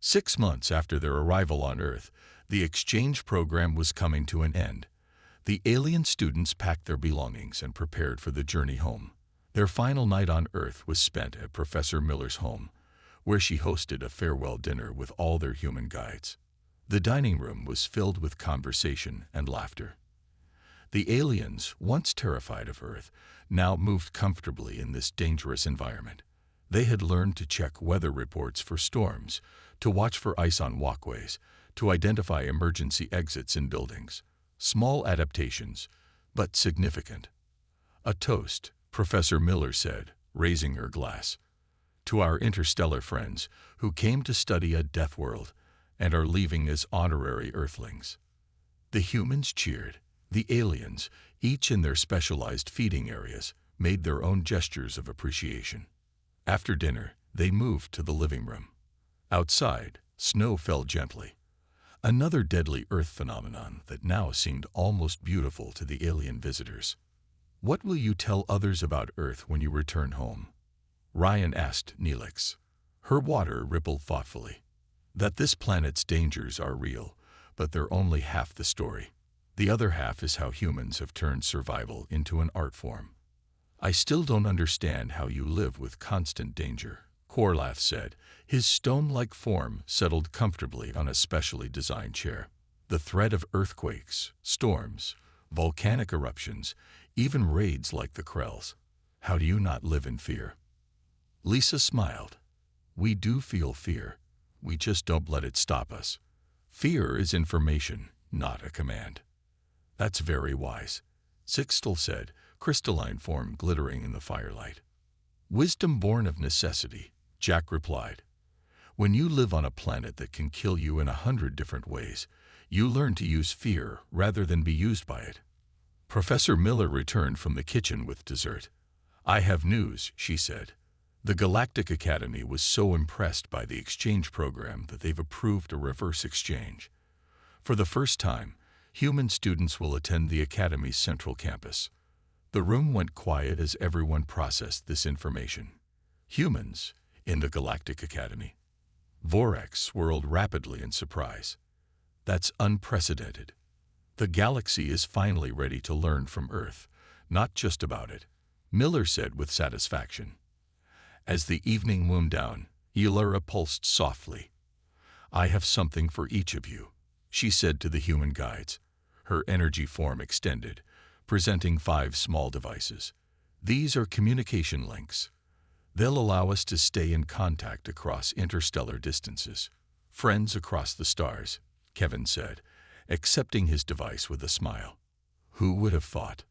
6 months after their arrival on Earth, the exchange program was coming to an end. The alien students packed their belongings and prepared for the journey home. Their final night on Earth was spent at Professor Miller's home, where she hosted a farewell dinner with all their human guides. The dining room was filled with conversation and laughter. The aliens, once terrified of Earth, now moved comfortably in this dangerous environment. They had learned to check weather reports for storms, to watch for ice on walkways, to identify emergency exits in buildings. Small adaptations, but significant. "A toast," Professor Miller said, raising her glass. "To our interstellar friends who came to study at Deathworld and are leaving as honorary Earthlings." The humans cheered. The aliens, each in their specialized feeding areas, made their own gestures of appreciation. After dinner, they moved to the living room. Outside, snow fell gently. Another deadly Earth phenomenon that now seemed almost beautiful to the alien visitors. "What will you tell others about Earth when you return home?" Ryan asked Neelix. Her water rippled thoughtfully. "That this planet's dangers are real, but they're only half the story. The other half is how humans have turned survival into an art form." "I still don't understand how you live with constant danger," Korlath said. His stone-like form settled comfortably on a specially designed chair. "The threat of earthquakes, storms, volcanic eruptions, even raids like the Krells. How do you not live in fear?" Lisa smiled. "We do feel fear. We just don't let it stop us. Fear is information, not a command." "That's very wise," Sixtel said, crystalline form glittering in the firelight. "Wisdom born of necessity," Jack replied. "When you live on a planet that can kill you in 100 different ways, you learn to use fear rather than be used by it." Professor Miller returned from the kitchen with dessert. "I have news," she said. "The Galactic Academy was so impressed by the exchange program that they've approved a reverse exchange. For the first time, human students will attend the Academy's central campus." The room went quiet as everyone processed this information. Humans in the Galactic Academy. Vorax swirled rapidly in surprise. "That's unprecedented. The galaxy is finally ready to learn from Earth, not just about it," Miller said with satisfaction. As the evening wound down, Elura pulsed softly. "I have something for each of you," she said to the human guides. Her energy form extended, presenting 5 small devices. "These are communication links. They'll allow us to stay in contact across interstellar distances." "Friends across the stars," Kevin said, accepting his device with a smile. Who would have thought?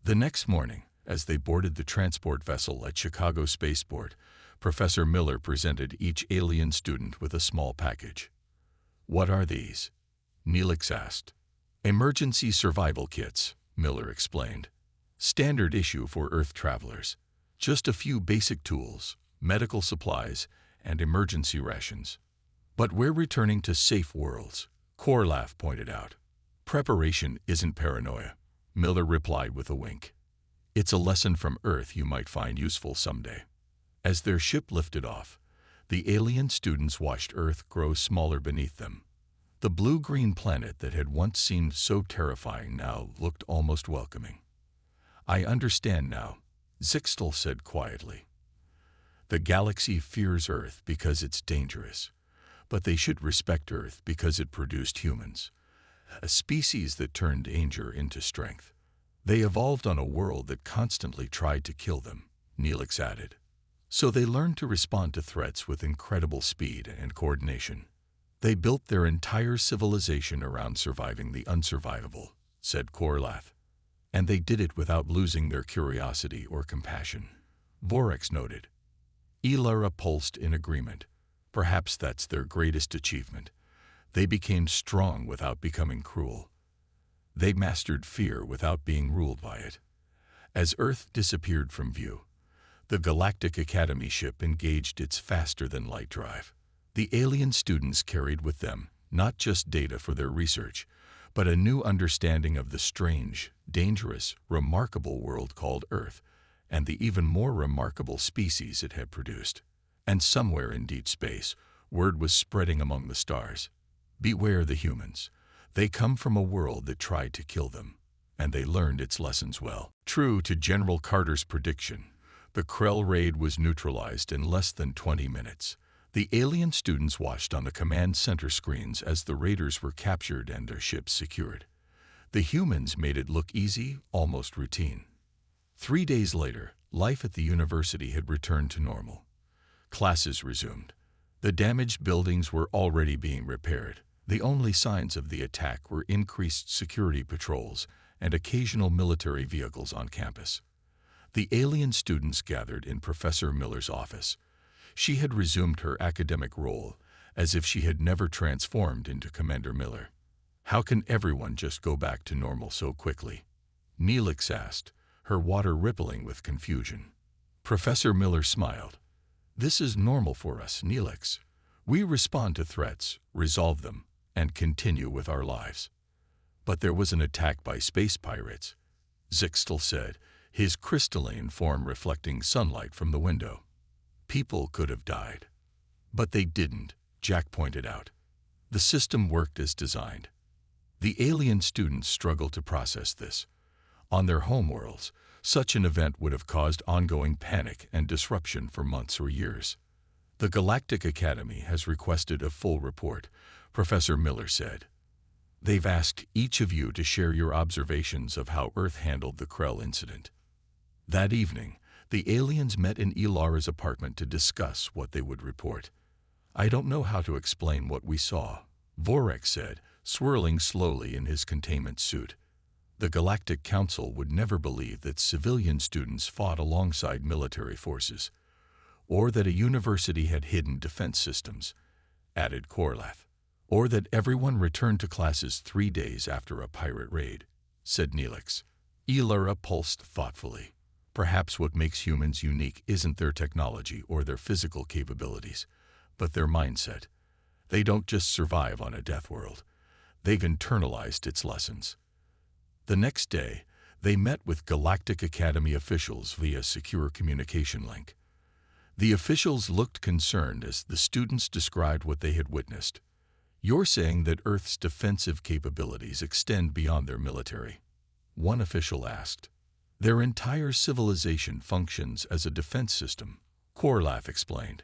The next morning, as they boarded the transport vessel at Chicago Spaceport, Professor Miller presented each alien student with a small package. "What are these?" Neelix asked. "Emergency survival kits," Miller explained. "Standard issue for Earth travelers. Just a few basic tools, medical supplies, and emergency rations." "But we're returning to safe worlds," Korlath pointed out. "Preparation isn't paranoia," Miller replied with a wink. "It's a lesson from Earth you might find useful someday." As their ship lifted off, the alien students watched Earth grow smaller beneath them. The blue-green planet that had once seemed so terrifying now looked almost welcoming. "I understand now," Zixtel said quietly. "The galaxy fears Earth because it's dangerous, but they should respect Earth because it produced humans, a species that turned danger into strength. They evolved on a world that constantly tried to kill them," Neelix added. "So they learned to respond to threats with incredible speed and coordination. They built their entire civilization around surviving the unsurvivable," said Korlath. "And they did it without losing their curiosity or compassion," Vorax noted. Elara pulsed in agreement. "Perhaps that's their greatest achievement. They became strong without becoming cruel. They mastered fear without being ruled by it." As Earth disappeared from view, the Galactic Academy ship engaged its faster-than-light drive. The alien students carried with them not just data for their research, but a new understanding of the strange, dangerous, remarkable world called Earth, and the even more remarkable species it had produced. And somewhere in deep space, Word was spreading among the stars. Beware the humans. They come from a world that tried to kill them, and they learned its lessons well. True to General Carter's prediction, the Krell raid was neutralized in less than 20 minutes. The alien students watched on the command center screens as the raiders were captured and their ships secured. The humans made it look easy, almost routine. 3 days later, life at the university had returned to normal. Classes resumed. The damaged buildings were already being repaired. The only signs of the attack were increased security patrols and occasional military vehicles on campus. The alien students gathered in Professor Miller's office. She had resumed her academic role, as if she had never transformed into Commander Miller. How can everyone just go back to normal so quickly? Neelix asked, her water rippling with confusion. Professor Miller smiled. This is normal for us, Neelix. We respond to threats, resolve them, and continue with our lives. But there was an attack by space pirates, Zixtel said, his crystalline form reflecting sunlight from the window. People could have died. But they didn't, Jack pointed out. The system worked as designed. The alien students struggled to process this. On their homeworlds, such an event would have caused ongoing panic and disruption for months or years. The Galactic Academy has requested a full report, Professor Miller said. They've asked each of you to share your observations of how Earth handled the Krell incident. That evening, the aliens met in Ilara's apartment to discuss what they would report. I don't know how to explain what we saw, Vorek said, swirling slowly in his containment suit. The Galactic Council would never believe that civilian students fought alongside military forces, or that a university had hidden defense systems, added Korlath, or that everyone returned to classes 3 days after a pirate raid, said Neelix. Ilara pulsed thoughtfully. Perhaps what makes humans unique isn't their technology or their physical capabilities, but their mindset. They don't just survive on a Deathworld. They've internalized its lessons. The next day, they met with Galactic Academy officials via secure communication link. The officials looked concerned as the students described what they had witnessed. You're saying that Earth's defensive capabilities extend beyond their military? One official asked. Their entire civilization functions as a defense system, Korlath explained.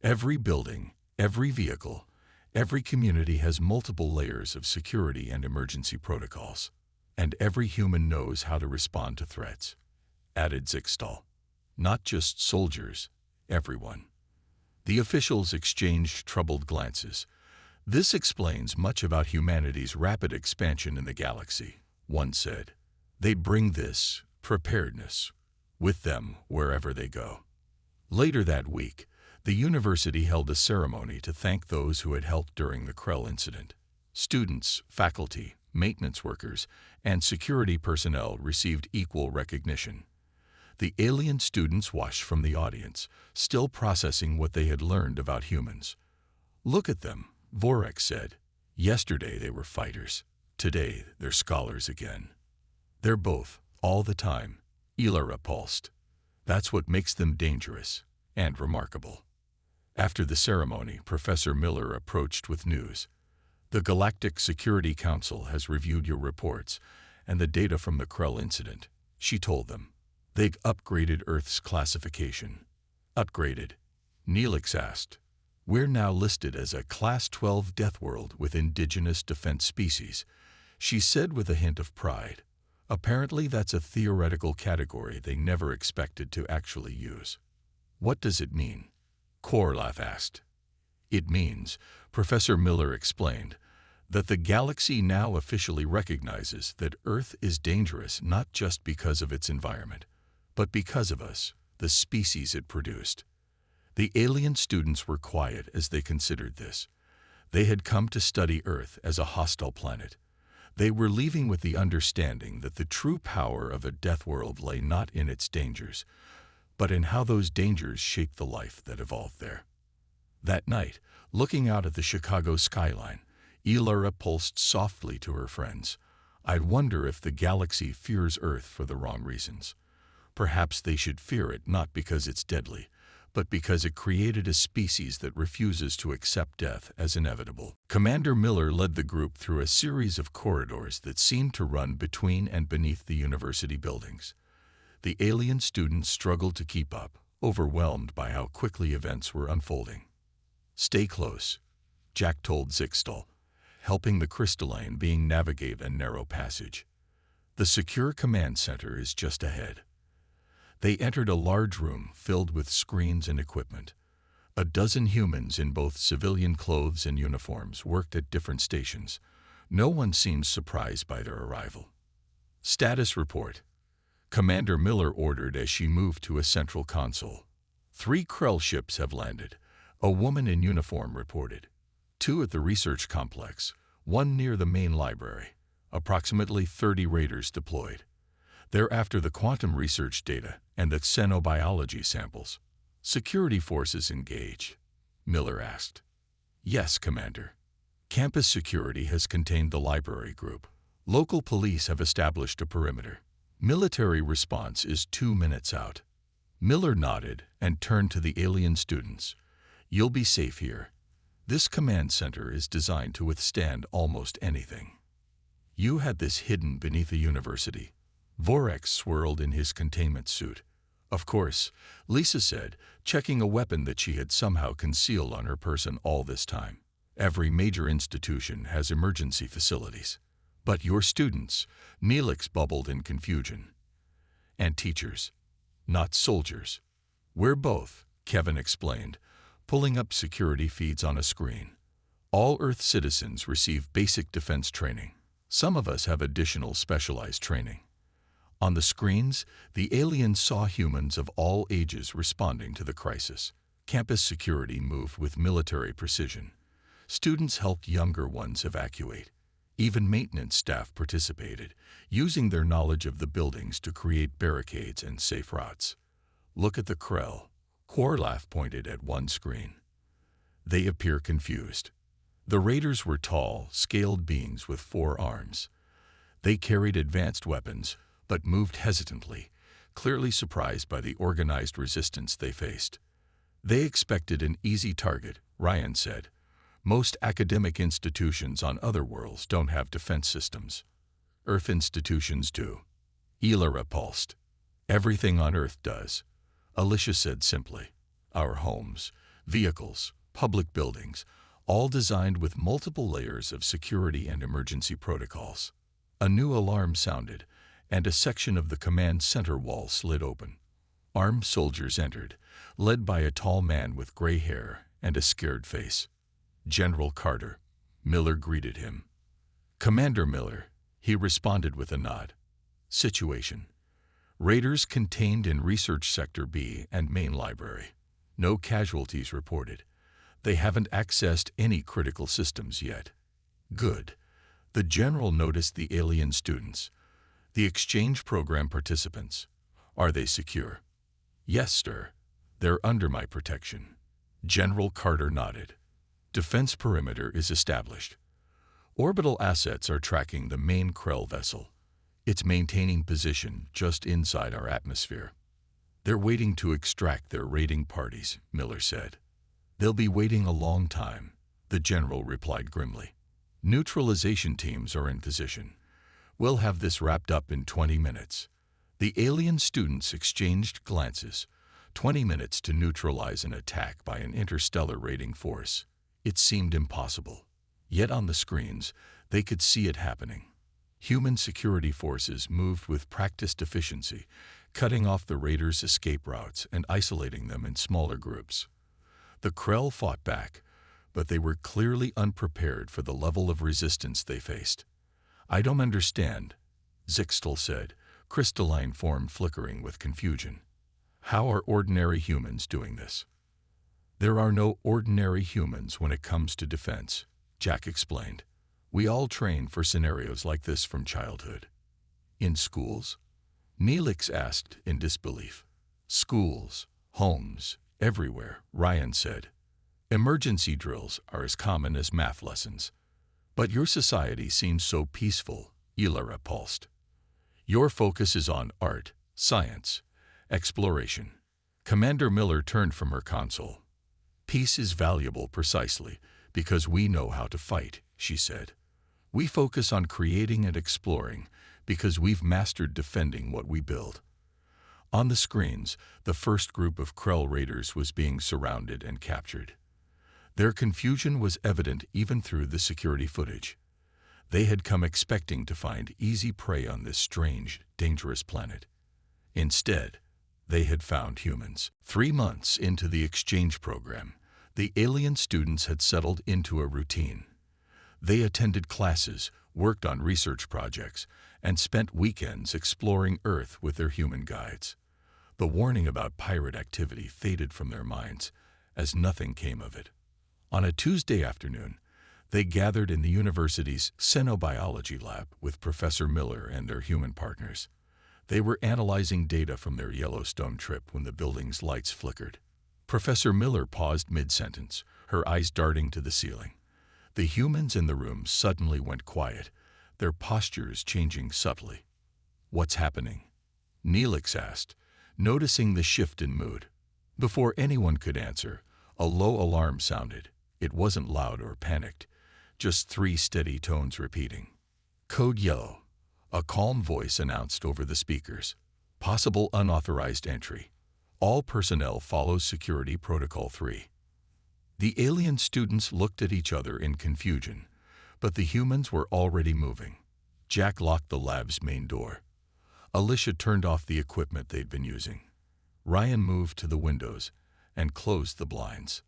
Every building, every vehicle, every community has multiple layers of security and emergency protocols. And every human knows how to respond to threats, added Zixtal. Not just soldiers, everyone. The officials exchanged troubled glances. This explains much about humanity's rapid expansion in the galaxy, one said. They bring this preparedness with them wherever they go. Later that week, the university held a ceremony to thank those who had helped during the Krell incident. Students, faculty, maintenance workers, and security personnel received equal recognition. The alien students watched from the audience, still processing what they had learned about humans. Look at them, Vorek said. Yesterday they were fighters. Today they're scholars again. They're both, all the time, Ilara pulsed. That's what makes them dangerous and remarkable. After the ceremony, Professor Miller approached with news. The Galactic Security Council has reviewed your reports and the data from the Krell incident, she told them. They've upgraded Earth's classification. Upgraded? Neelix asked. We're now listed as a Class 12 Deathworld with indigenous defense species, she said with a hint of pride. Apparently that's a theoretical category they never expected to actually use. What does it mean? Korlath asked. It means, Professor Miller explained, that the galaxy now officially recognizes that Earth is dangerous not just because of its environment, but because of us, the species it produced. The alien students were quiet as they considered this. They had come to study Earth as a hostile planet. They were leaving with the understanding that the true power of a Deathworld lay not in its dangers, but in how those dangers shaped the life that evolved there. That night, looking out at the Chicago skyline, Ilara pulsed softly to her friends. I wonder if the galaxy fears Earth for the wrong reasons. Perhaps they should fear it not because it's deadly, but because it created a species that refuses to accept death as inevitable. Commander Miller led the group through a series of corridors that seemed to run between and beneath the university buildings. The alien students struggled to keep up, overwhelmed by how quickly events were unfolding. "Stay close," Jack told Zixtal, helping the crystalline being navigate a narrow passage. "The secure command center is just ahead." They entered a large room filled with screens and equipment. A dozen humans in both civilian clothes and uniforms worked at different stations. No one seemed surprised by their arrival. "Status report," Commander Miller ordered as she moved to a central console. "3 Krell ships have landed," a woman in uniform reported. 2 at the research complex, 1 near the main library. Approximately 30 raiders deployed. They're after the quantum research data and the xenobiology samples. "Security forces engaged?" Miller asked. "Yes, Commander. Campus security has contained the library group. Local police have established a perimeter. Military response is 2 minutes out." Miller nodded and turned to the alien students. "You'll be safe here. This command center is designed to withstand almost anything." "You had this hidden beneath a university." Vorex swirled in his containment suit. "Of course," Lisa said, checking a weapon that she had somehow concealed on her person all this time. "Every major institution has emergency facilities. But your students," Neelix bubbled in confusion. "And teachers, not soldiers." "We're both," Kevin explained, pulling up security feeds on a screen. "All Earth citizens receive basic defense training. Some of us have additional specialized training." On the screens, the aliens saw humans of all ages responding to the crisis. Campus security moved with military precision. Students helped younger ones evacuate. Even maintenance staff participated, using their knowledge of the buildings to create barricades and safe routes. "Look at the Krell," Quarlaf pointed at one screen. "They appear confused." The raiders were tall, scaled beings with 4 arms. They carried advanced weapons, but moved hesitantly, clearly surprised by the organized resistance they faced. "They expected an easy target," Ryan said. "Most academic institutions on other worlds don't have defense systems." "Earth institutions do," Elara pulsed. "Everything on Earth does," Alicia said simply. "Our homes, vehicles, public buildings, all designed with multiple layers of security and emergency protocols." A new alarm sounded, and a section of the command center wall slid open. Armed soldiers entered, led by a tall man with gray hair and a scared face. "General Carter," Miller greeted him. "Commander Miller," he responded with a nod. "Situation: raiders contained in Research Sector B and Main Library. No casualties reported. They haven't accessed any critical systems yet." "Good." The general noticed the alien students. "The exchange program participants. Are they secure?" "Yes, sir. They're under my protection." General Carter nodded. "Defense perimeter is established. Orbital assets are tracking the main Krell vessel. It's maintaining position just inside our atmosphere." "They're waiting to extract their raiding parties," Miller said. "They'll be waiting a long time," the general replied grimly. "Neutralization teams are in position. We'll have this wrapped up in 20 minutes." The alien students exchanged glances. 20 minutes to neutralize an attack by an interstellar raiding force. It seemed impossible. Yet on the screens, they could see it happening. Human security forces moved with practiced efficiency, cutting off the raiders' escape routes and isolating them in smaller groups. The Krell fought back, but they were clearly unprepared for the level of resistance they faced. "I don't understand," Zixtal said, crystalline form flickering with confusion. "How are ordinary humans doing this?" "There are no ordinary humans when it comes to defense," Jack explained. "We all train for scenarios like this from childhood." "In schools?" Neelix asked in disbelief. "Schools, homes, everywhere," Ryan said. "Emergency drills are as common as math lessons." "But your society seems so peaceful," Elara pulsed. "Your focus is on art, science, exploration. Commander Miller turned from her console. "Peace is valuable precisely because we know how to fight," she said. "We focus on creating and exploring because we've mastered defending what we build." On the screens, the first group of Krell raiders was being surrounded and captured. Their confusion was evident even through the security footage. They had come expecting to find easy prey on this strange, dangerous planet. Instead, they had found humans. 3 months into the exchange program, the alien students had settled into a routine. They attended classes, worked on research projects, and spent weekends exploring Earth with their human guides. The warning about pirate activity faded from their minds, as nothing came of it. On a Tuesday afternoon, they gathered in the university's xenobiology lab with Professor Miller and their human partners. They were analyzing data from their Yellowstone trip when the building's lights flickered. Professor Miller paused mid-sentence, her eyes darting to the ceiling. The humans in the room suddenly went quiet, their postures changing subtly. "What's happening?" Neelix asked, noticing the shift in mood. Before anyone could answer, a low alarm sounded. It wasn't loud or panicked, just 3 steady tones repeating. "Code Yellow," a calm voice announced over the speakers. "Possible unauthorized entry. All personnel follow Security Protocol 3. The alien students looked at each other in confusion, but the humans were already moving. Jack locked the lab's main door. Alicia turned off the equipment they'd been using. Ryan moved to the windows and closed the blinds.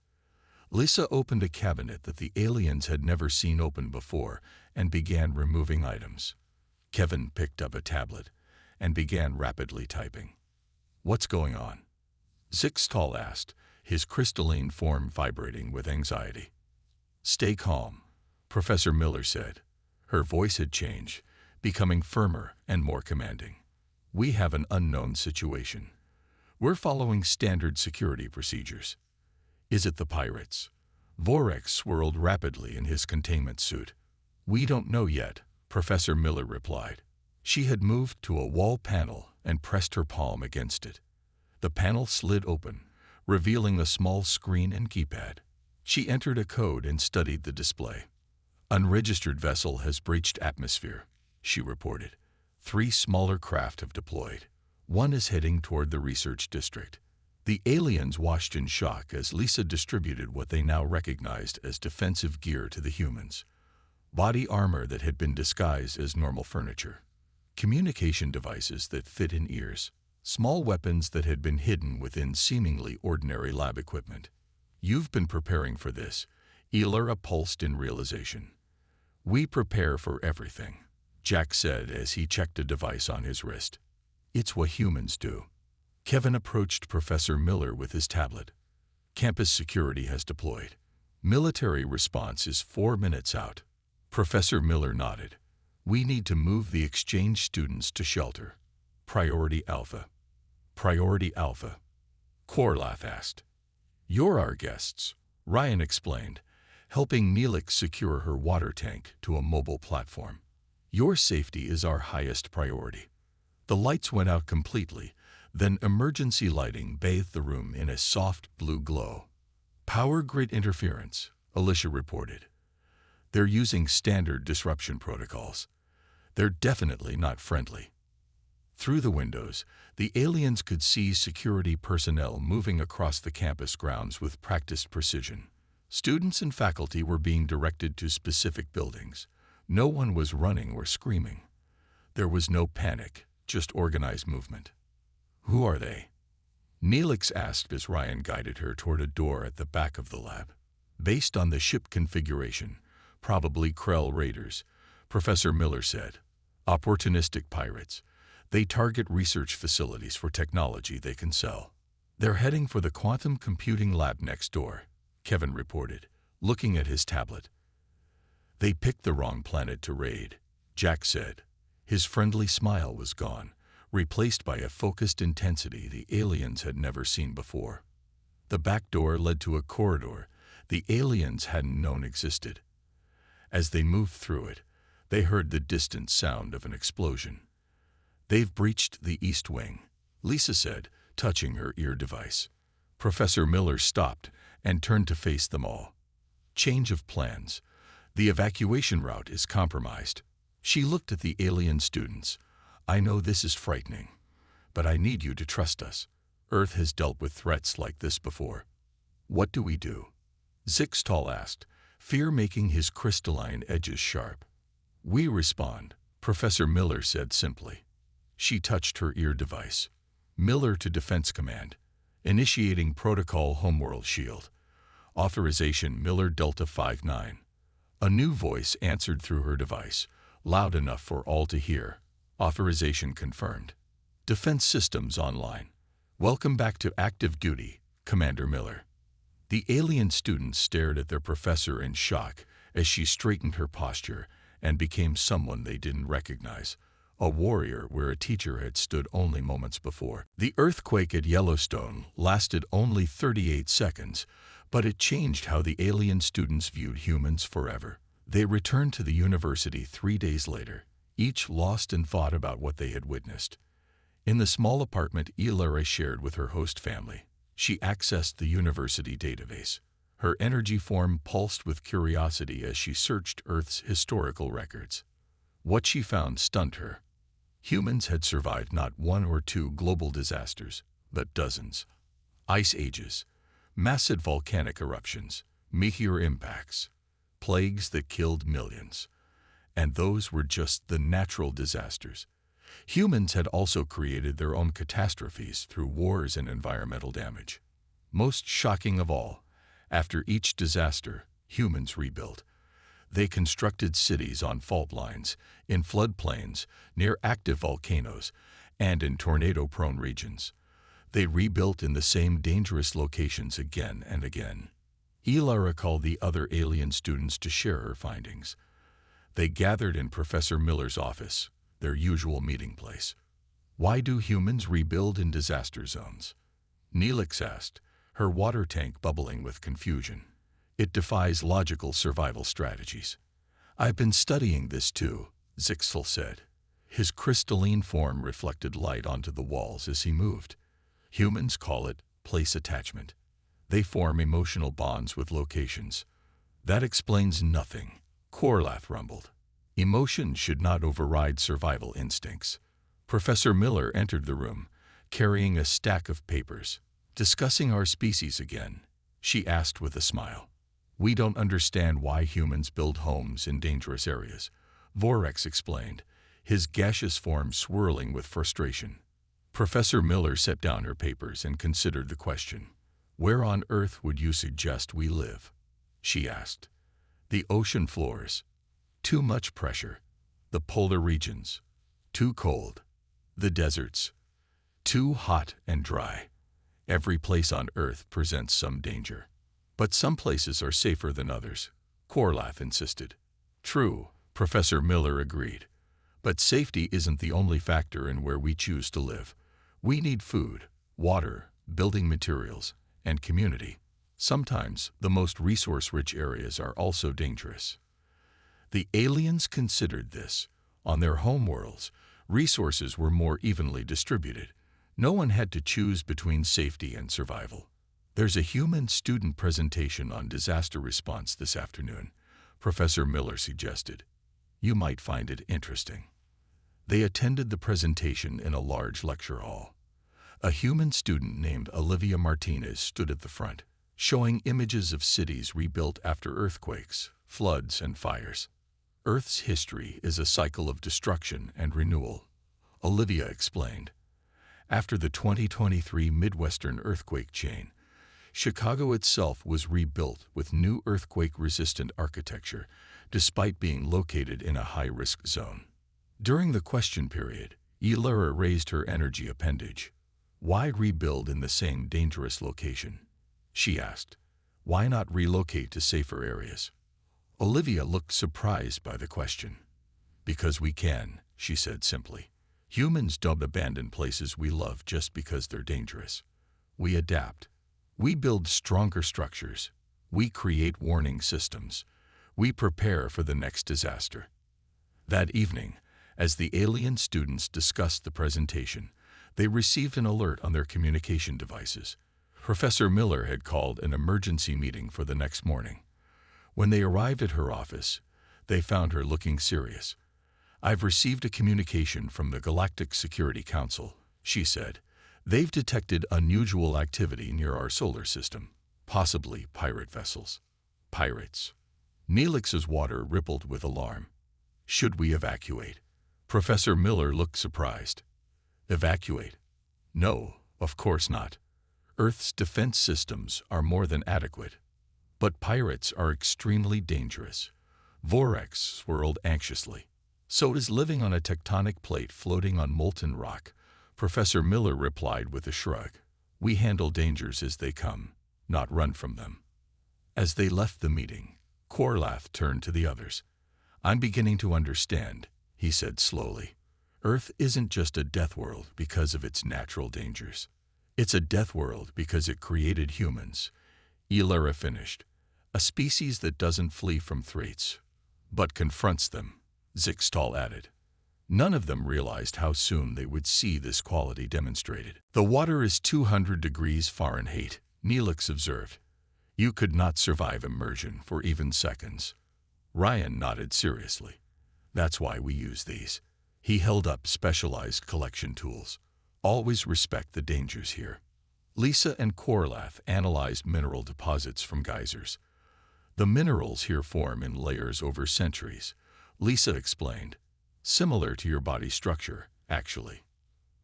Lisa opened a cabinet that the aliens had never seen open before and began removing items. Kevin picked up a tablet and began rapidly typing. "What's going on?" Zixtal asked, his crystalline form vibrating with anxiety. "Stay calm," Professor Miller said. Her voice had changed, becoming firmer and more commanding. "We have an unknown situation. We're following standard security procedures." "Is it the pirates?" Vorex swirled rapidly in his containment suit. "We don't know yet," Professor Miller replied. She had moved to a wall panel and pressed her palm against it. The panel slid open, revealing a small screen and keypad. She entered a code and studied the display. "Unregistered vessel has breached atmosphere," she reported. 3 smaller craft have deployed. One is heading toward the research district. The aliens watched in shock as Lisa distributed what they now recognized as defensive gear to the humans. Body armor that had been disguised as normal furniture. Communication devices that fit in ears. Small weapons that had been hidden within seemingly ordinary lab equipment. "You've been preparing for this," Elora pulsed in realization. "We prepare for everything," Jack said as he checked a device on his wrist. "It's what humans do." Kevin approached Professor Miller with his tablet. "Campus security has deployed. Military response is 4 minutes out." Professor Miller nodded. "We need to move the exchange students to shelter. Priority Alpha." "Priority Alpha?" Korlath asked. "You're our guests," Ryan explained, helping Neelix secure her water tank to a mobile platform. "Your safety is our highest priority." The lights went out completely, then emergency lighting bathed the room in a soft blue glow. "Power grid interference," Alicia reported. "They're using standard disruption protocols. They're definitely not friendly." Through the windows, the aliens could see security personnel moving across the campus grounds with practiced precision. Students and faculty were being directed to specific buildings. No one was running or screaming. There was no panic, just organized movement. "Who are they?" Neelix asked as Ryan guided her toward a door at the back of the lab. "Based on the ship configuration, probably Krell raiders," Professor Miller said. "Opportunistic pirates. They target research facilities for technology they can sell." "They're heading for the quantum computing lab next door," Kevin reported, looking at his tablet. "They picked the wrong planet to raid," Jack said. His friendly smile was gone, replaced by a focused intensity the aliens had never seen before. The back door led to a corridor the aliens hadn't known existed. As they moved through it, they heard the distant sound of an explosion. "They've breached the East Wing," Lisa said, touching her ear device. Professor Miller stopped and turned to face them all. Change of plans. The evacuation route is compromised. She looked at the alien students. I know this is frightening, but I need you to trust us. Earth has dealt with threats like this before. What do we do? Zixtal asked, fear making his crystalline edges sharp. We respond, Professor Miller said simply. She touched her ear device. Miller to Defense Command. Initiating Protocol Homeworld Shield. Authorization Miller Delta 59. A new voice answered through her device, loud enough for all to hear. Authorization confirmed. Defense systems online. Welcome back to active duty, Commander Miller. The alien students stared at their professor in shock as she straightened her posture and became someone they didn't recognize, a warrior where a teacher had stood only moments before. The earthquake at Yellowstone lasted only 38 seconds, but it changed how the alien students viewed humans forever. They returned to the university 3 days later, each lost in thought about what they had witnessed. In the small apartment Elara shared with her host family, she accessed the university database. Her energy form pulsed with curiosity as she searched Earth's historical records. What she found stunned her. Humans had survived not one or two global disasters, but dozens. Ice ages, massive volcanic eruptions, meteor impacts, plagues that killed millions. And those were just the natural disasters. Humans had also created their own catastrophes through wars and environmental damage. Most shocking of all, after each disaster, humans rebuilt. They constructed cities on fault lines, in floodplains, near active volcanoes, and in tornado-prone regions. They rebuilt in the same dangerous locations again and again. Elara called the other alien students to share her findings. They gathered in Professor Miller's office, their usual meeting place. Why do humans rebuild in disaster zones? Neelix asked, her water tank bubbling with confusion. It defies logical survival strategies. I've been studying this too, Zixtal said. His crystalline form reflected light onto the walls as he moved. Humans call it place attachment. They form emotional bonds with locations. That explains nothing, Korlath rumbled. Emotion should not override survival instincts. Professor Miller entered the room, carrying a stack of papers. Discussing our species again, she asked with a smile. We don't understand why humans build homes in dangerous areas, Vorex explained, his gaseous form swirling with frustration. Professor Miller set down her papers and considered the question. Where on Earth would you suggest we live? She asked. The ocean floors. Too much pressure. The polar regions. Too cold. The deserts. Too hot and dry. Every place on Earth presents some danger. But some places are safer than others, Korlath insisted. True, Professor Miller agreed. But safety isn't the only factor in where we choose to live. We need food, water, building materials, and community. Sometimes the most resource-rich areas are also dangerous. The aliens considered this. On their homeworlds, resources were more evenly distributed. No one had to choose between safety and survival. There's a human student presentation on disaster response this afternoon, Professor Miller suggested. You might find it interesting. They attended the presentation in a large lecture hall. A human student named Olivia Martinez stood at the front, showing images of cities rebuilt after earthquakes, floods, and fires. Earth's history is a cycle of destruction and renewal, Olivia explained. After the 2023 Midwestern earthquake chain, Chicago itself was rebuilt with new earthquake-resistant architecture, despite being located in a high-risk zone. During the question period, Elara raised her energy appendage. Why rebuild in the same dangerous location? She asked. Why not relocate to safer areas? Olivia looked surprised by the question. Because we can, she said simply. Humans don't abandon places we love just because they're dangerous. We adapt. We build stronger structures. We create warning systems. We prepare for the next disaster. That evening, as the alien students discussed the presentation, They received an alert on their communication devices. Professor Miller had called an emergency meeting for the next morning. When they arrived at her office, they found her looking serious. "I've received a communication from the Galactic Security Council," she said. "They've detected unusual activity near our solar system, possibly pirate vessels." Pirates. Neelix's water rippled with alarm. "Should we evacuate?" Professor Miller looked surprised. "Evacuate? No, of course not. Earth's defense systems are more than adequate. But pirates are extremely dangerous." Vorex swirled anxiously. "So does living on a tectonic plate floating on molten rock," Professor Miller replied with a shrug. "We handle dangers as they come, not run from them." As they left the meeting, Korlath turned to the others. "I'm beginning to understand," he said slowly. "Earth isn't just a death world because of its natural dangers. It's a death world because it created humans." Elara finished. "A species that doesn't flee from threats, but confronts them," Zixtal added. None of them realized how soon they would see this quality demonstrated. "The water is 200 degrees Fahrenheit," Neelix observed. "You could not survive immersion for even seconds." Ryan nodded seriously. "That's why we use these." He held up specialized collection tools. "Always respect the dangers here." Lisa and Korlath analyzed mineral deposits from geysers. "The minerals here form in layers over centuries," Lisa explained. "Similar to your body structure, actually.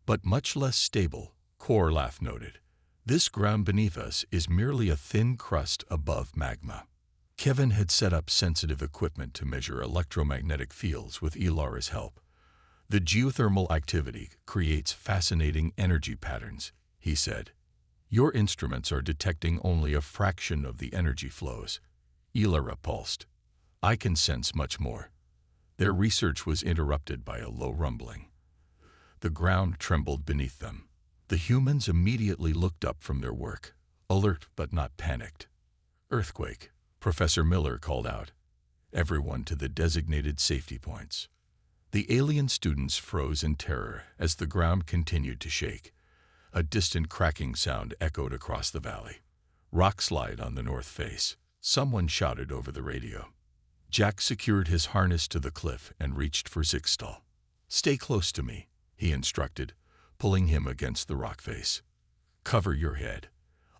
But much less stable," Korlath noted. "This ground beneath us is merely a thin crust above magma." Kevin had set up sensitive equipment to measure electromagnetic fields with Elara's help. "The geothermal activity creates fascinating energy patterns," he said. "Your instruments are detecting only a fraction of the energy flows." Elara pulsed. "I can sense much more." Their research was interrupted by a low rumbling. The ground trembled beneath them. The humans immediately looked up from their work, alert but not panicked. "Earthquake," Professor Miller called out. "Everyone to the designated safety points." The alien students froze in terror as the ground continued to shake. A distant cracking sound echoed across the valley. "Rock slide on the north face," someone shouted over the radio. Jack secured his harness to the cliff and reached for Zixtal. "Stay close to me," he instructed, pulling him against the rock face. "Cover your head."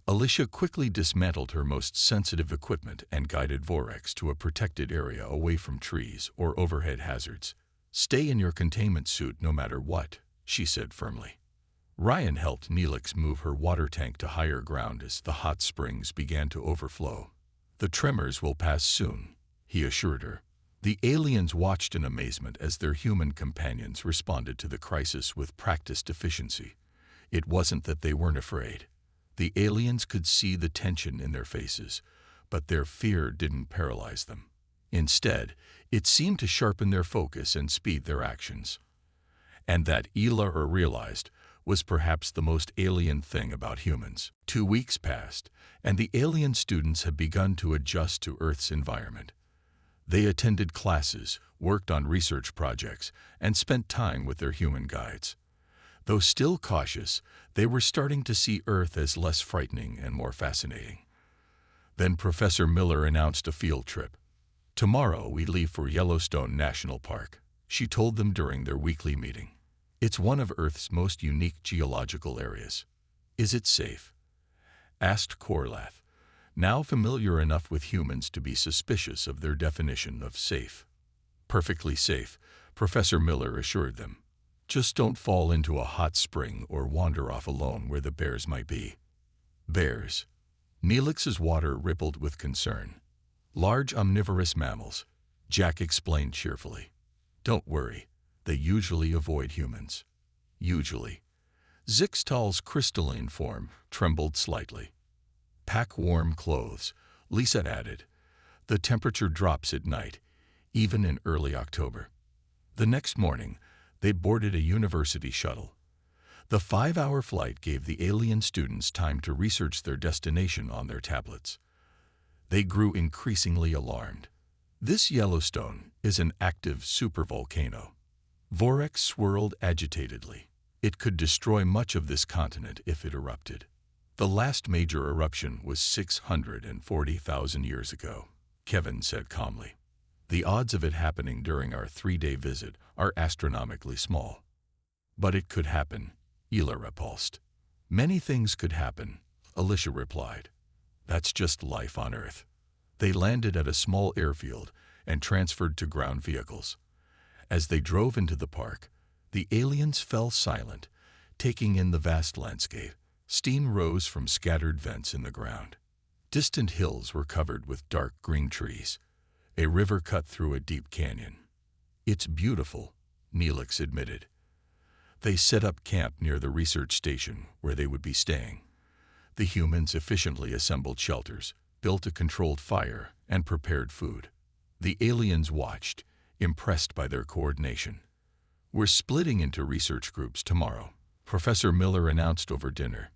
Alicia quickly dismantled her most sensitive equipment and guided Vorex to a protected area away from trees or overhead hazards. "Stay in your containment suit no matter what," she said firmly. Ryan helped Neelix move her water tank to higher ground as the hot springs began to overflow. "The tremors will pass soon," he assured her. The aliens watched in amazement as their human companions responded to the crisis with practiced efficiency. It wasn't that they weren't afraid. The aliens could see the tension in their faces, but their fear didn't paralyze them. Instead, it seemed to sharpen their focus and speed their actions. And that Elara realized was perhaps the most alien thing about humans. 2 weeks passed, and the alien students had begun to adjust to Earth's environment. They attended classes, worked on research projects, and spent time with their human guides. Though still cautious, they were starting to see Earth as less frightening and more fascinating. Then Professor Miller announced a field trip. "Tomorrow we leave for Yellowstone National Park," she told them during their weekly meeting. "It's one of Earth's most unique geological areas." "Is it safe?" asked Korlath, now familiar enough with humans to be suspicious of their definition of safe. "Perfectly safe," Professor Miller assured them. "Just don't fall into a hot spring or wander off alone where the bears might be." "Bears?" Neelix's water rippled with concern. "Large omnivorous mammals," Jack explained cheerfully. "Don't worry, they usually avoid humans." "Usually." Zixtal's crystalline form trembled slightly. "Pack warm clothes," Lisa added. "The temperature drops at night, even in early October." The next morning, they boarded a university shuttle. The 5-hour flight gave the alien students time to research their destination on their tablets. They grew increasingly alarmed. "This Yellowstone is an active supervolcano." Vorex swirled agitatedly. It could destroy much of this continent if it erupted. The last major eruption was 640,000 years ago, Kevin said calmly. The odds of it happening during our 3-day visit are astronomically small. But it could happen, Ela repulsed. Many things could happen, Alicia replied. That's just life on Earth. They landed at a small airfield and transferred to ground vehicles. As they drove into the park, the aliens fell silent, taking in the vast landscape. Steam rose from scattered vents in the ground. Distant hills were covered with dark green trees. A river cut through a deep canyon. It's beautiful, Neelix admitted. They set up camp near the research station where they would be staying. The humans efficiently assembled shelters, built a controlled fire, and prepared food. The aliens watched, impressed by their coordination. We're splitting into research groups tomorrow, Professor Miller announced over dinner.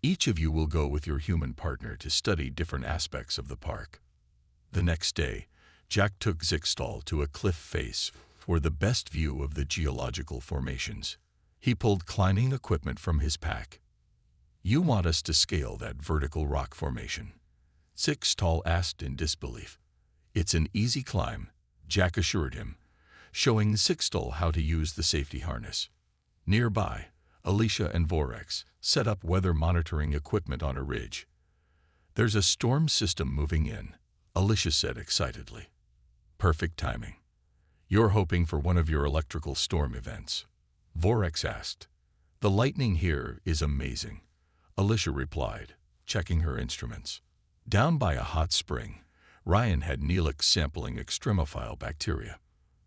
Each of you will go with your human partner to study different aspects of the park. The next day, Jack took Zixtal to a cliff face for the best view of the geological formations. He pulled climbing equipment from his pack. You want us to scale that vertical rock formation? Zixtal asked in disbelief. It's an easy climb, Jack assured him, showing Zixtal how to use the safety harness. Nearby, Alicia and Vorex set up weather monitoring equipment on a ridge. There's a storm system moving in, Alicia said excitedly. Perfect timing. You're hoping for one of your electrical storm events? Vorex asked. The lightning here is amazing, Alicia replied, checking her instruments. Down by a hot spring, Ryan had Neelix sampling extremophile bacteria.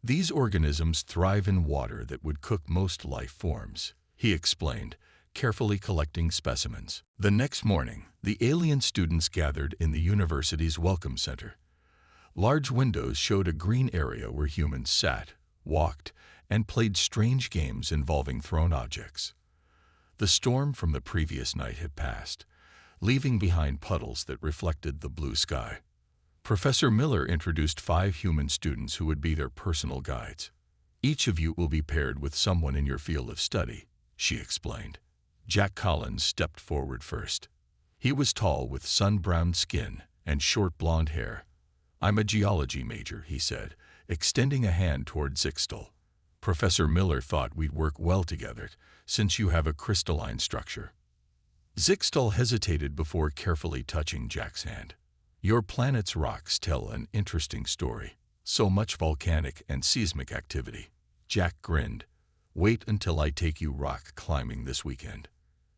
These organisms thrive in water that would cook most life forms, he explained, carefully collecting specimens. The next morning, the alien students gathered in the university's welcome center. Large windows showed a green area where humans sat, walked, and played strange games involving thrown objects. The storm from the previous night had passed, leaving behind puddles that reflected the blue sky. Professor Miller introduced 5 human students who would be their personal guides. Each of you will be paired with someone in your field of study, she explained. Jack Collins stepped forward first. He was tall with sun-browned skin and short blonde hair. I'm a geology major, he said, extending a hand toward Zixtal. Professor Miller thought we'd work well together, since you have a crystalline structure. Zixtal hesitated before carefully touching Jack's hand. Your planet's rocks tell an interesting story. So much volcanic and seismic activity. Jack grinned. Wait until I take you rock climbing this weekend.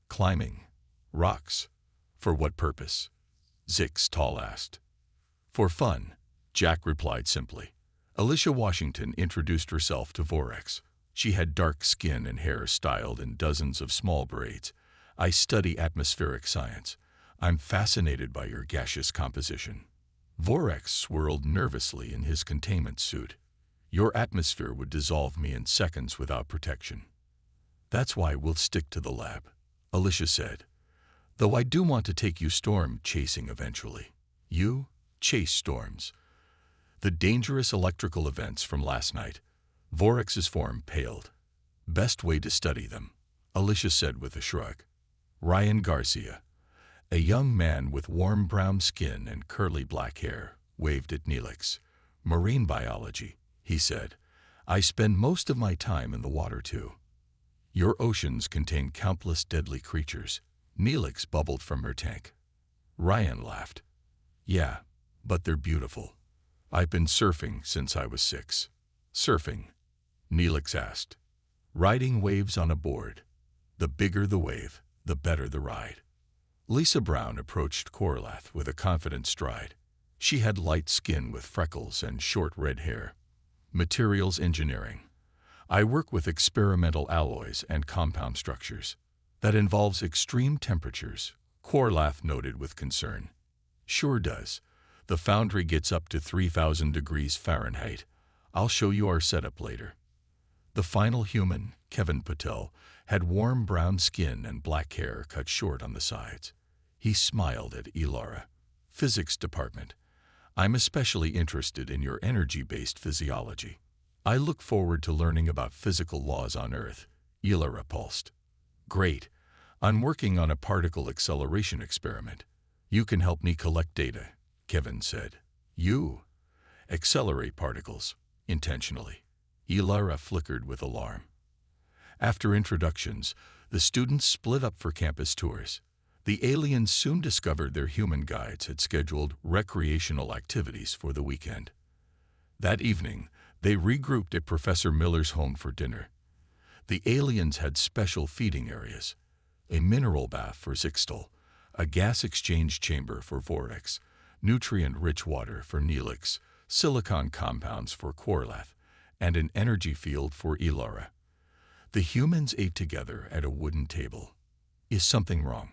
Climbing? Rocks? For what purpose? Zixtal asked. For fun, Jack replied simply. Alicia Washington introduced herself to Vorex. She had dark skin and hair styled in dozens of small braids. I study atmospheric science. I'm fascinated by your gaseous composition. Vorex swirled nervously in his containment suit. Your atmosphere would dissolve me in seconds without protection. That's why we'll stick to the lab, Alicia said. Though I do want to take you storm chasing eventually. You chase storms. The dangerous electrical events from last night. Vorex's form paled. Best way to study them, Alicia said with a shrug. Ryan Garcia, a young man with warm brown skin and curly black hair, waved at Neelix. Marine biology, he said. I spend most of my time in the water too. Your oceans contain countless deadly creatures, Neelix bubbled from her tank. Ryan laughed. Yeah, but they're beautiful. I've been surfing since I was 6. Surfing? Neelix asked. Riding waves on a board. The bigger the wave, the better the ride. Lisa Brown approached Corlath with a confident stride. She had light skin with freckles and short red hair. Materials engineering. I work with experimental alloys and compound structures. That involves extreme temperatures, Corlath noted with concern. Sure does. The foundry gets up to 3,000 degrees Fahrenheit. I'll show you our setup later. The final human, Kevin Patel, had warm brown skin and black hair cut short on the sides. He smiled at Elara. Physics department. I'm especially interested in your energy-based physiology. I look forward to learning about physical laws on Earth, Elara pulsed. Great. I'm working on a particle acceleration experiment. You can help me collect data, Kevin said. You? Accelerate particles, intentionally. Ilara flickered with alarm. After introductions, the students split up for campus tours. The aliens soon discovered their human guides had scheduled recreational activities for the weekend. That evening, they regrouped at Professor Miller's home for dinner. The aliens had special feeding areas: a mineral bath for Zixtal, a gas exchange chamber for Vorex, nutrient-rich water for Neelix, silicon compounds for Korlath, and an energy field for Ilara. The humans ate together at a wooden table. Is something wrong?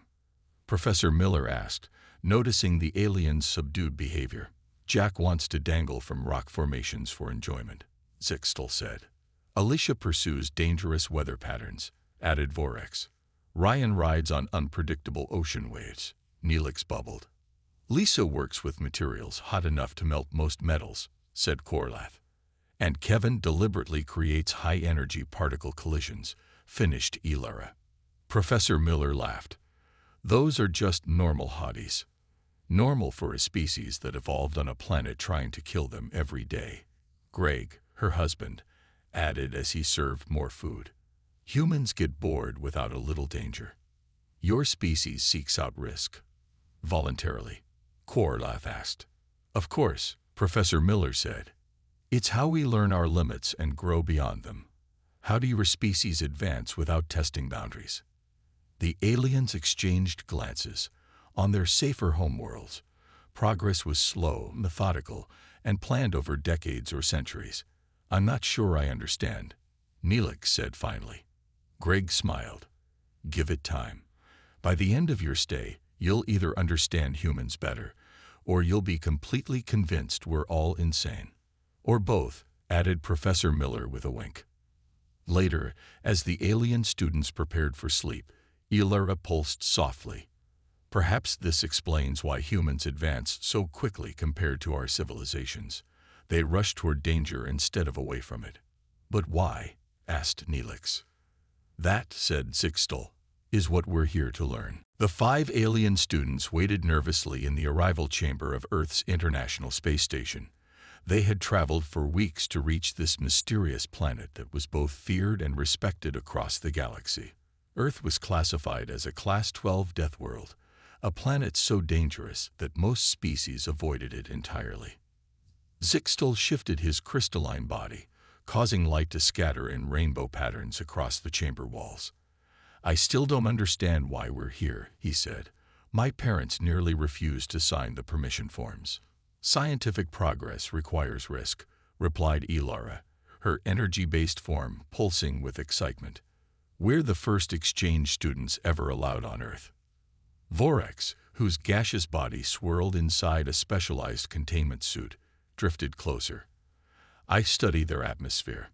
Professor Miller asked, noticing the aliens' subdued behavior. Jack wants to dangle from rock formations for enjoyment, Zixtal said. Alicia pursues dangerous weather patterns, added Vorex. Ryan rides on unpredictable ocean waves, Neelix bubbled. Lisa works with materials hot enough to melt most metals, said Korlath. And Kevin deliberately creates high-energy particle collisions, finished Ilara. Professor Miller laughed. Those are just normal hotties. Normal for a species that evolved on a planet trying to kill them every day. Greg, her husband, added as he served more food. Humans get bored without a little danger. Your species seeks out risk. Voluntarily, Korlath asked. Of course, Professor Miller said. It's how we learn our limits and grow beyond them. How do your species advance without testing boundaries? The aliens exchanged glances. On their safer homeworlds, progress was slow, methodical, and planned over decades or centuries. I'm not sure I understand, Neelix said finally. Greg smiled. Give it time. By the end of your stay, you'll either understand humans better, or you'll be completely convinced we're all insane. Or both, added Professor Miller with a wink. Later, as the alien students prepared for sleep, Ilara pulsed softly. Perhaps this explains why humans advance so quickly compared to our civilizations. They rush toward danger instead of away from it. But why? Asked Neelix. That, said Zixtal, is what we're here to learn. The 5 alien students waited nervously in the arrival chamber of Earth's International Space Station. They had traveled for weeks to reach this mysterious planet that was both feared and respected across the galaxy. Earth was classified as a Class 12 Deathworld, a planet so dangerous that most species avoided it entirely. Zixtal shifted his crystalline body, causing light to scatter in rainbow patterns across the chamber walls. I still don't understand why we're here, he said. My parents nearly refused to sign the permission forms. Scientific progress requires risk, replied Ilara, her energy-based form pulsing with excitement. We're the first exchange students ever allowed on Earth. Vorex, whose gaseous body swirled inside a specialized containment suit, drifted closer. I study their atmosphere.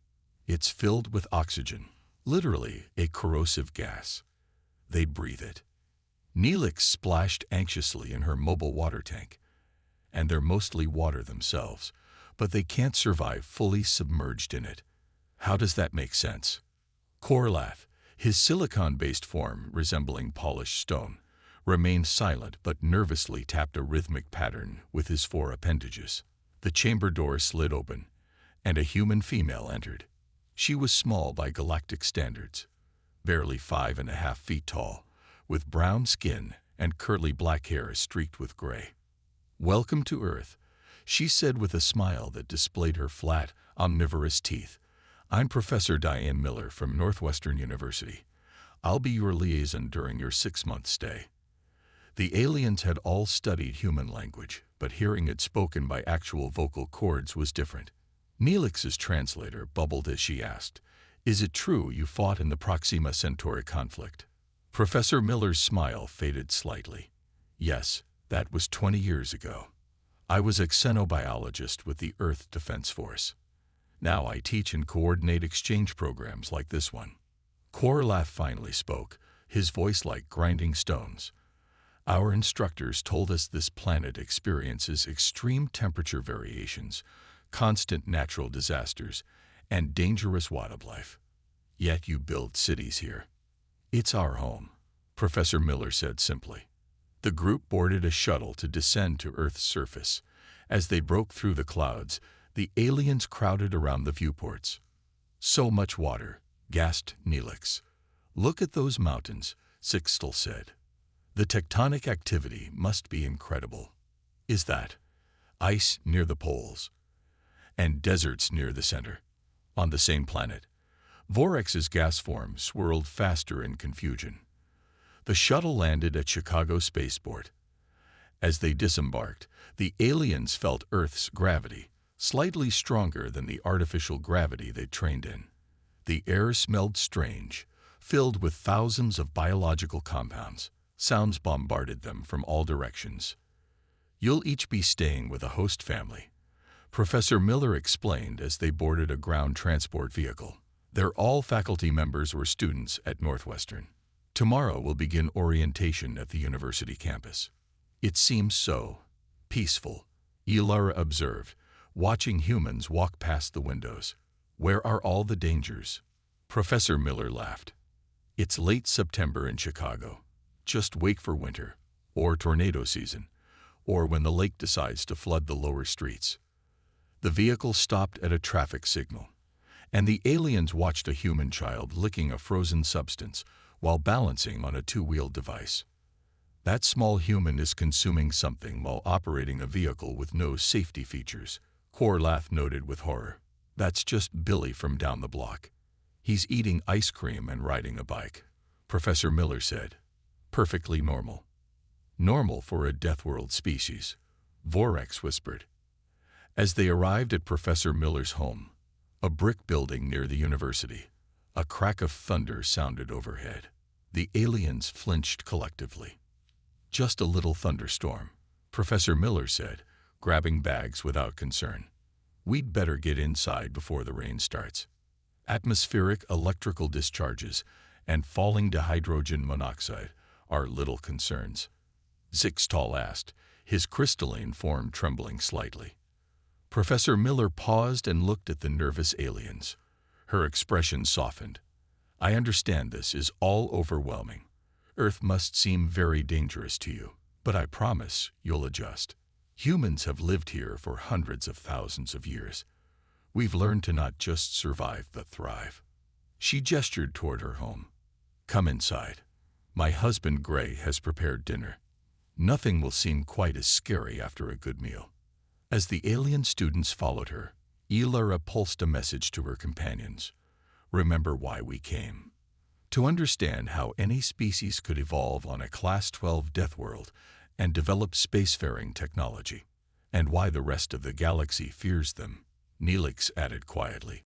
It's filled with oxygen, literally a corrosive gas. They breathe it. Neelix splashed anxiously in her mobile water tank. And they're mostly water themselves, but they can't survive fully submerged in it. How does that make sense? Korlath, his silicon-based form resembling polished stone, remained silent but nervously tapped a rhythmic pattern with his 4 appendages. The chamber door slid open, and a human female entered. She was small by galactic standards, barely 5.5 feet tall, with brown skin and curly black hair streaked with gray. Welcome to Earth, she said with a smile that displayed her flat, omnivorous teeth. I'm Professor Diane Miller from Northwestern University. I'll be your liaison during your 6-month stay. The aliens had all studied human language, but hearing it spoken by actual vocal cords was different. Neelix's translator bubbled as she asked, Is it true you fought in the Proxima Centauri conflict? Professor Miller's smile faded slightly. Yes, that was 20 years ago. I was a xenobiologist with the Earth Defense Force. Now I teach and coordinate exchange programs like this one. Korlath finally spoke, his voice like grinding stones. Our instructors told us this planet experiences extreme temperature variations, constant natural disasters, and dangerous wildlife. Yet you build cities here. "It's our home," Professor Miller said simply. The group boarded a shuttle to descend to Earth's surface. As they broke through the clouds, the aliens crowded around the viewports. "So much water," gasped Neelix. "Look at those mountains," Sixtel said. "The tectonic activity must be incredible." "Is that ice near the poles and deserts near the center on the same planet?" Vorex's gas form swirled faster in confusion. The shuttle landed at Chicago Spaceport. As they disembarked, the aliens felt Earth's gravity, slightly stronger than the artificial gravity they trained in. The air smelled strange, filled with thousands of biological compounds. Sounds bombarded them from all directions. "You'll each be staying with a host family," Professor Miller explained as they boarded a ground transport vehicle. "They're all faculty members or students at Northwestern. Tomorrow will begin orientation at the university campus." "It seems so peaceful," Ilara observed, watching humans walk past the windows. "Where are all the dangers?" Professor Miller laughed. "It's late September in Chicago. Just wait for winter, or tornado season, or when the lake decides to flood the lower streets." The vehicle stopped at a traffic signal, and the aliens watched a human child licking a frozen substance while balancing on a two-wheeled device. "That small human is consuming something while operating a vehicle with no safety features," Korlath noted with horror. "That's just Billy from down the block. He's eating ice cream and riding a bike," Professor Miller said. "Perfectly normal." "Normal for a Deathworld species," Vorex whispered. As they arrived at Professor Miller's home, a brick building near the university, a crack of thunder sounded overhead. The aliens flinched collectively. "Just a little thunderstorm," Professor Miller said, grabbing bags without concern. "We'd better get inside before the rain starts. Atmospheric electrical discharges and falling dihydrogen monoxide are little concerns." Zixtal asked, his crystalline form trembling slightly. Professor Miller paused and looked at the nervous aliens. Her expression softened. "I understand this is all overwhelming. Earth must seem very dangerous to you, but I promise you'll adjust. Humans have lived here for hundreds of thousands of years. We've learned to not just survive but thrive." She gestured toward her home. "Come inside. My husband Gray has prepared dinner. Nothing will seem quite as scary after a good meal." As the alien students followed her, Ilara pulsed a message to her companions. "Remember why we came. To understand how any species could evolve on a Class 12 Deathworld and develop spacefaring technology, and why the rest of the galaxy fears them," Neelix added quietly.